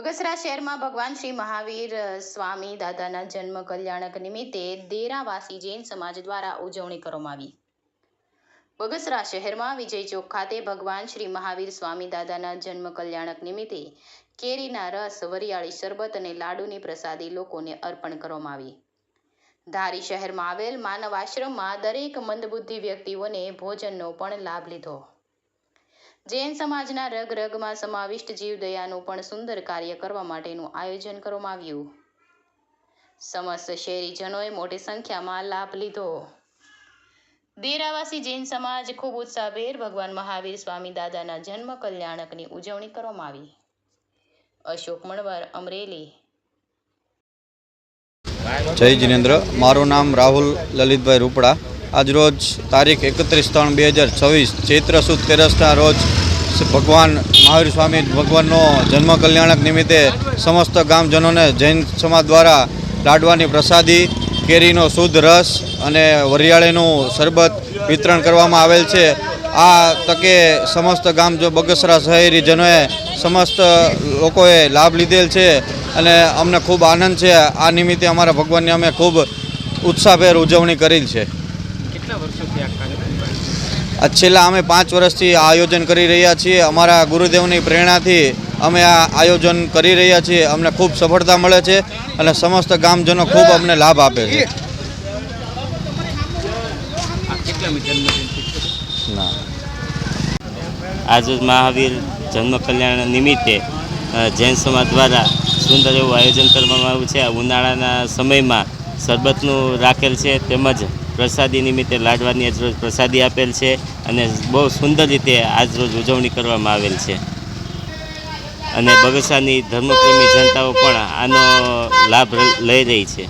બગસરા શહેરમાં ભગવાન શ્રી મહાવીર સ્વામી દાદાના જન્મ કલ્યાણક નિમિત્તે દેરાવાસી જૈન સમાજ દ્વારા ઉજવણી કરવામાં આવી। બગસરા શહેરમાં વિજય ચોક ખાતે ભગવાન શ્રી મહાવીર સ્વામી દાદાના જન્મ કલ્યાણક નિમિત્તે કેરીના રસ, વરિયાળી શરબત અને લાડુની પ્રસાદી લોકોને અર્પણ કરવામાં આવી। ધારી શહેરમાં આવેલ માનવ આશ્રમમાં દરેક મંદબુદ્ધિ વ્યક્તિઓને ભોજનનો પણ લાભ લીધો। જૈન સમાજના રગ રગમાં સમાવિષ્ટ જીવદયાનું પણ સુંદર કાર્ય કરવા માટેનું આયોજન કરવામાં આવ્યું। સમસ્ત શહેરીજનોએ મોટી સંખ્યામાં લાભ લીધો। દેરાવાસી જૈન સમાજ ખૂબ ઉત્સાહભેર ભગવાન મહાવીર સ્વામી દાદાના જન્મ કલ્યાણકની ઉજવણી કરવામાં આવી। અશોક મણવર, અમરેલી। જય જિનેન્દ્ર। મારું નામ રાહુલ લલિતભાઈ રૂપડા। આજરોજ તારીખ 31/3/2026 ચૈત્ર સુદ તેરસના રોજ ભગવાન મહાવીર સ્વામી ભગવાનનો જન્મ કલ્યાણક નિમિત્તે સમસ્ત ગામજનોને જૈન સમાજ દ્વારા લાડવાની પ્રસાદી, કેરીનો શુદ્ધ રસ અને વરિયાળીનું શરબત વિતરણ કરવામાં આવેલ છે। આ તકે સમસ્ત બગસરા શહેરીજનોએ સમસ્ત લોકોએ લાભ લીધેલ છે અને અમને ખૂબ આનંદ છે। આ નિમિત્તે અમારા ભગવાનની અમે ખૂબ ઉત્સાહભેર ઉજવણી કરેલ છે। કેટલા વર્ષોથી આ કાર્યક્રમ? છેલ્લા અમે 5 વર્ષથી આ આયોજન કરી રહ્યા છીએ। અમારા ગુરુદેવની પ્રેરણાથી અમે આ આયોજન કરી રહ્યા છીએ। અમને ખૂબ સફળતા મળે છે અને સમસ્ત ગામજનો ખૂબ અમને લાભ આપે છે। आज महावीर जन्म कल्याण निमित्ते जैन समाज द्वारा सुंदर एवं आयोजन करवामां आव्युं छे। उनाळाना समयमां शरबतनुं राखेल छे तेमज प्रसादी निमित्ते लाडवानी आजरोज प्रसादी आपेल छे अने बहु सुंदर रीते आजरोज उजवणी करवामां आवेल छे अने बगसरानी धर्मप्रेमी जनताओ पण आनो लाभ लई रही छे।